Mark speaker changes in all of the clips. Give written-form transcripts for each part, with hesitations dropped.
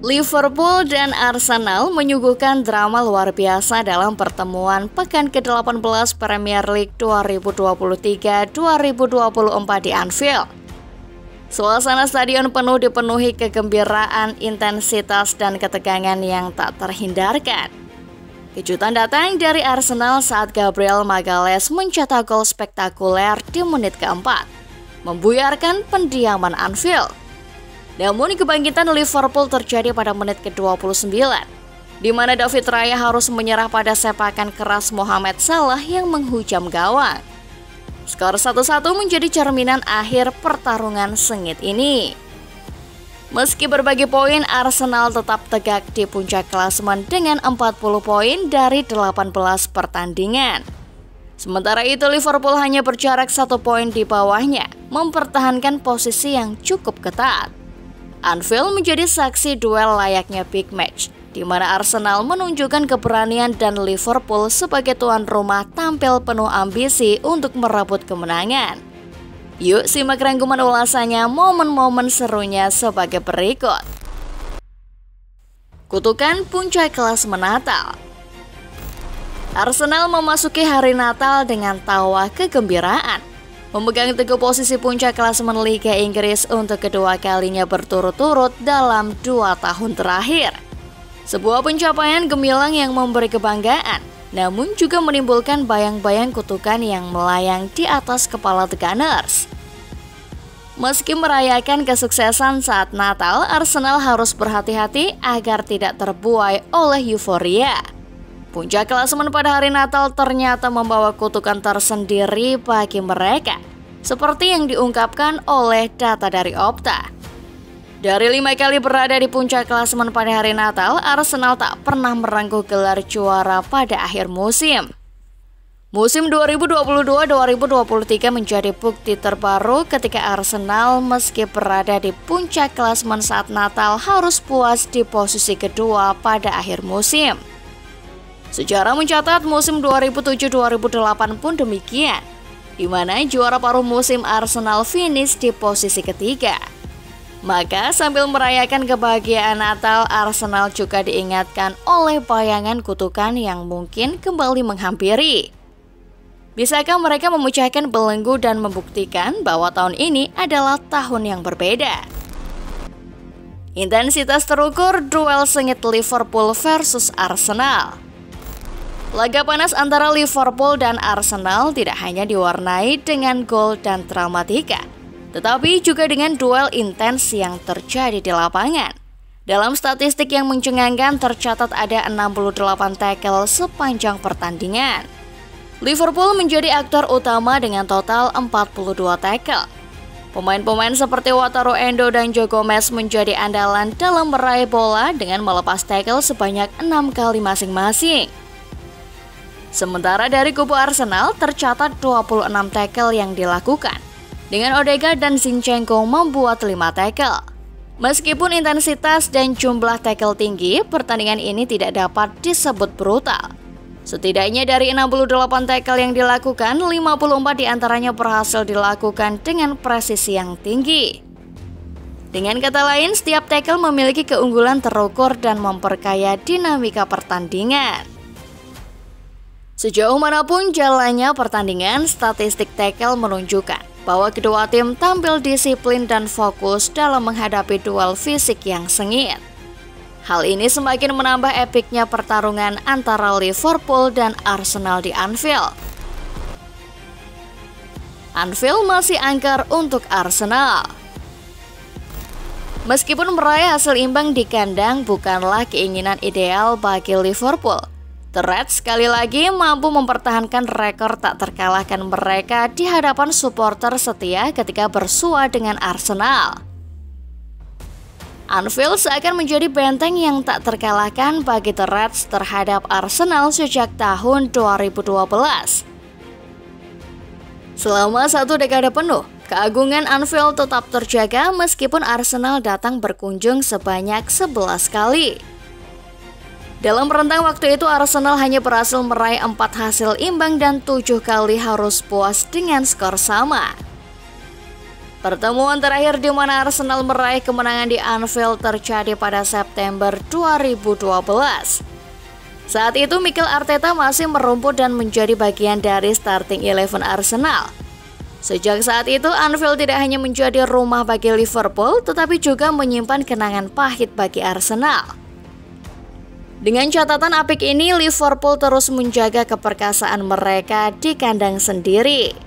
Speaker 1: Liverpool dan Arsenal menyuguhkan drama luar biasa dalam pertemuan pekan ke-18 Premier League 2023-2024 di Anfield. Suasana stadion penuh dipenuhi kegembiraan, intensitas, dan ketegangan yang tak terhindarkan. Kejutan datang dari Arsenal saat Gabriel Magalhaes mencetak gol spektakuler di menit keempat, membuyarkan pendiaman Anfield. Namun kebangkitan Liverpool terjadi pada menit ke-29, di mana David Raya harus menyerah pada sepakan keras Mohamed Salah yang menghujam gawang. Skor 1-1 menjadi cerminan akhir pertarungan sengit ini. Meski berbagi poin, Arsenal tetap tegak di puncak klasemen dengan 40 poin dari 18 pertandingan. Sementara itu Liverpool hanya berjarak 1 poin di bawahnya, mempertahankan posisi yang cukup ketat. Anfield menjadi saksi duel layaknya big match, di mana Arsenal menunjukkan keberanian dan Liverpool sebagai tuan rumah tampil penuh ambisi untuk merebut kemenangan. Yuk simak rangkuman ulasannya, momen-momen serunya sebagai berikut. Kutukan puncak klasemen Natal. Arsenal memasuki hari Natal dengan tawa kegembiraan, memegang teguh posisi puncak klasemen Liga Inggris untuk kedua kalinya berturut-turut dalam 2 tahun terakhir. Sebuah pencapaian gemilang yang memberi kebanggaan, namun juga menimbulkan bayang-bayang kutukan yang melayang di atas kepala The Gunners. Meski merayakan kesuksesan saat Natal, Arsenal harus berhati-hati agar tidak terbuai oleh euforia. Puncak klasemen pada hari Natal ternyata membawa kutukan tersendiri bagi mereka, seperti yang diungkapkan oleh data dari Opta. Dari 5 kali berada di puncak klasemen pada hari Natal, Arsenal tak pernah merengkuh gelar juara pada akhir musim. Musim 2022-2023 menjadi bukti terbaru ketika Arsenal meski berada di puncak klasemen saat Natal harus puas di posisi kedua pada akhir musim. Sejarah mencatat musim 2007-2008 pun demikian, di mana juara paruh musim Arsenal finish di posisi ketiga. Maka sambil merayakan kebahagiaan Natal, Arsenal juga diingatkan oleh bayangan kutukan yang mungkin kembali menghampiri. Bisakah mereka memecahkan belenggu dan membuktikan bahwa tahun ini adalah tahun yang berbeda? Intensitas terukur duel sengit Liverpool versus Arsenal. Laga panas antara Liverpool dan Arsenal tidak hanya diwarnai dengan gol dan dramatika, tetapi juga dengan duel intens yang terjadi di lapangan. Dalam statistik yang mencengangkan tercatat ada 68 tackle sepanjang pertandingan. Liverpool menjadi aktor utama dengan total 42 tackle. Pemain-pemain seperti Wataru Endo dan Joe Gomez menjadi andalan dalam meraih bola dengan melepas tackle sebanyak 6 kali masing-masing. Sementara dari kubu Arsenal tercatat 26 tackle yang dilakukan, dengan Odegaard dan Zinchenko membuat 5 tackle. Meskipun intensitas dan jumlah tackle tinggi, pertandingan ini tidak dapat disebut brutal. Setidaknya dari 68 tackle yang dilakukan, 54 diantaranya berhasil dilakukan dengan presisi yang tinggi. Dengan kata lain, setiap tackle memiliki keunggulan terukur dan memperkaya dinamika pertandingan. Sejauh manapun jalannya pertandingan, statistik tackle menunjukkan bahwa kedua tim tampil disiplin dan fokus dalam menghadapi duel fisik yang sengit. Hal ini semakin menambah epiknya pertarungan antara Liverpool dan Arsenal di Anfield. Anfield masih angker untuk Arsenal. Meskipun meraih hasil imbang di kandang bukanlah keinginan ideal bagi Liverpool, The Reds sekali lagi mampu mempertahankan rekor tak terkalahkan mereka di hadapan supporter setia ketika bersua dengan Arsenal. Anfield seakan menjadi benteng yang tak terkalahkan bagi The Reds terhadap Arsenal sejak tahun 2012. Selama 1 dekade penuh, keagungan Anfield tetap terjaga meskipun Arsenal datang berkunjung sebanyak 11 kali. Dalam rentang waktu itu Arsenal hanya berhasil meraih 4 hasil imbang dan 7 kali harus puas dengan skor sama. Pertemuan terakhir di mana Arsenal meraih kemenangan di Anfield terjadi pada September 2012. Saat itu Mikel Arteta masih merumput dan menjadi bagian dari starting 11 Arsenal. Sejak saat itu, Anfield tidak hanya menjadi rumah bagi Liverpool, tetapi juga menyimpan kenangan pahit bagi Arsenal. Dengan catatan apik ini, Liverpool terus menjaga keperkasaan mereka di kandang sendiri.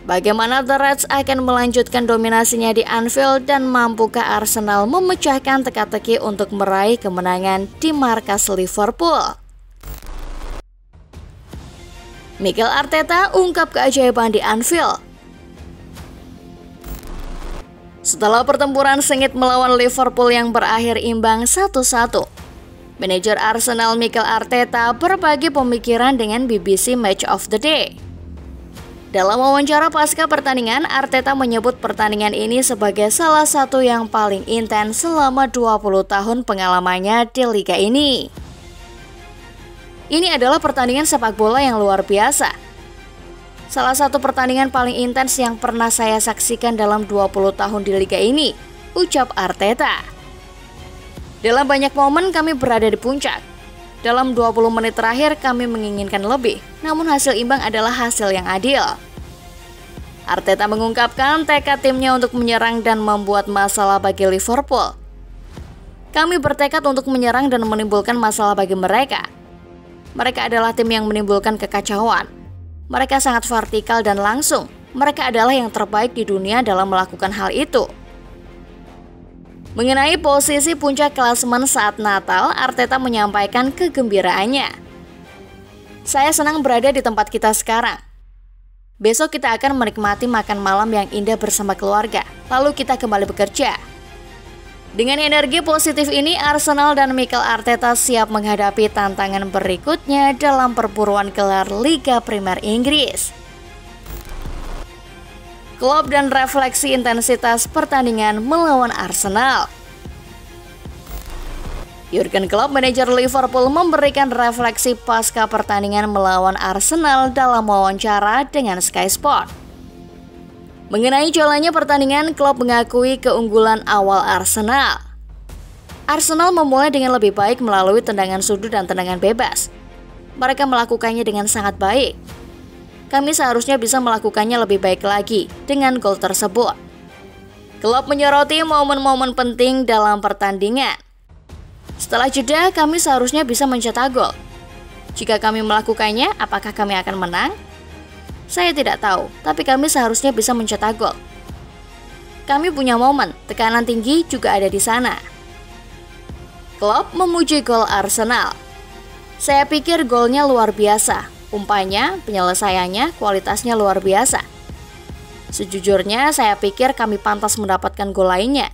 Speaker 1: Bagaimana The Reds akan melanjutkan dominasinya di Anfield dan mampukah Arsenal memecahkan teka-teki untuk meraih kemenangan di markas Liverpool? Mikel Arteta ungkap keajaiban di Anfield. Setelah pertempuran sengit melawan Liverpool yang berakhir imbang 1-1, manajer Arsenal Mikel Arteta berbagi pemikiran dengan BBC Match of the Day. Dalam wawancara pasca pertandingan, Arteta menyebut pertandingan ini sebagai salah satu yang paling intens selama 20 tahun pengalamannya di liga ini. Ini adalah pertandingan sepak bola yang luar biasa. Salah satu pertandingan paling intens yang pernah saya saksikan dalam 20 tahun di liga ini, ucap Arteta. Dalam banyak momen kami berada di puncak. Dalam 20 menit terakhir kami menginginkan lebih, namun hasil imbang adalah hasil yang adil. Arteta mengungkapkan tekad timnya untuk menyerang dan membuat masalah bagi Liverpool. Kami bertekad untuk menyerang dan menimbulkan masalah bagi mereka. Mereka adalah tim yang menimbulkan kekacauan. Mereka sangat vertikal dan langsung. Mereka adalah yang terbaik di dunia dalam melakukan hal itu. Mengenai posisi puncak klasemen saat Natal, Arteta menyampaikan kegembiraannya. Saya senang berada di tempat kita sekarang. Besok kita akan menikmati makan malam yang indah bersama keluarga, lalu kita kembali bekerja. Dengan energi positif ini, Arsenal dan Mikel Arteta siap menghadapi tantangan berikutnya dalam perburuan gelar Liga Premier Inggris. Klopp dan refleksi intensitas pertandingan melawan Arsenal. Jurgen Klopp, manajer Liverpool, memberikan refleksi pasca pertandingan melawan Arsenal dalam wawancara dengan Sky Sport. Mengenai jalannya pertandingan, Klopp mengakui keunggulan awal Arsenal. Arsenal memulai dengan lebih baik melalui tendangan sudut dan tendangan bebas. Mereka melakukannya dengan sangat baik. Kami seharusnya bisa melakukannya lebih baik lagi dengan gol tersebut. Klopp menyoroti momen-momen penting dalam pertandingan. Setelah jeda, kami seharusnya bisa mencetak gol. Jika kami melakukannya, apakah kami akan menang? Saya tidak tahu, tapi kami seharusnya bisa mencetak gol. Kami punya momen, tekanan tinggi juga ada di sana. Klopp memuji gol Arsenal. Saya pikir golnya luar biasa. Umpannya, penyelesaiannya, kualitasnya luar biasa. Sejujurnya, saya pikir kami pantas mendapatkan gol lainnya.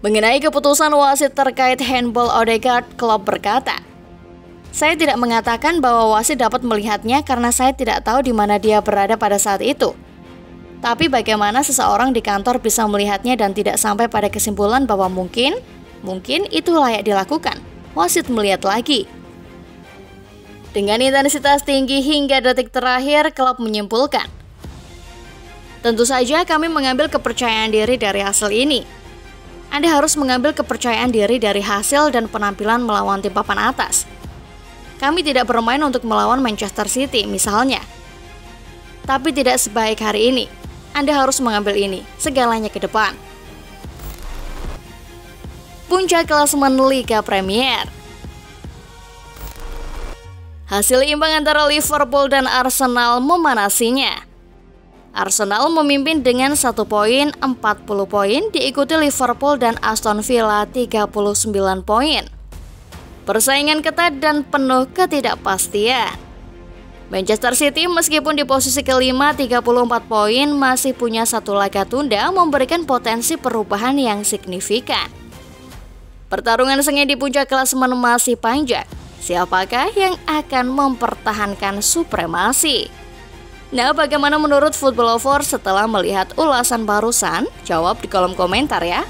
Speaker 1: Mengenai keputusan wasit terkait handball Odegaard, Klopp berkata, "Saya tidak mengatakan bahwa wasit dapat melihatnya karena saya tidak tahu di mana dia berada pada saat itu. Tapi bagaimana seseorang di kantor bisa melihatnya dan tidak sampai pada kesimpulan bahwa mungkin itu layak dilakukan. Wasit melihat lagi." Dengan intensitas tinggi hingga detik terakhir, Klopp menyimpulkan, "Tentu saja kami mengambil kepercayaan diri dari hasil ini. Anda harus mengambil kepercayaan diri dari hasil dan penampilan melawan tim papan atas. Kami tidak bermain untuk melawan Manchester City misalnya. Tapi tidak sebaik hari ini. Anda harus mengambil ini, segalanya ke depan." Puncak klasemen Liga Premier. Hasil imbang antara Liverpool dan Arsenal memanasinya. Arsenal memimpin dengan 1 poin, 40 poin, diikuti Liverpool dan Aston Villa 39 poin. Persaingan ketat dan penuh ketidakpastian. Manchester City meskipun di posisi kelima 34 poin masih punya 1 laga tunda memberikan potensi perubahan yang signifikan. Pertarungan sengit di puncak klasemen masih panjang. Siapakah yang akan mempertahankan supremasi? Nah, bagaimana menurut Football Lovers setelah melihat ulasan barusan? Jawab di kolom komentar ya.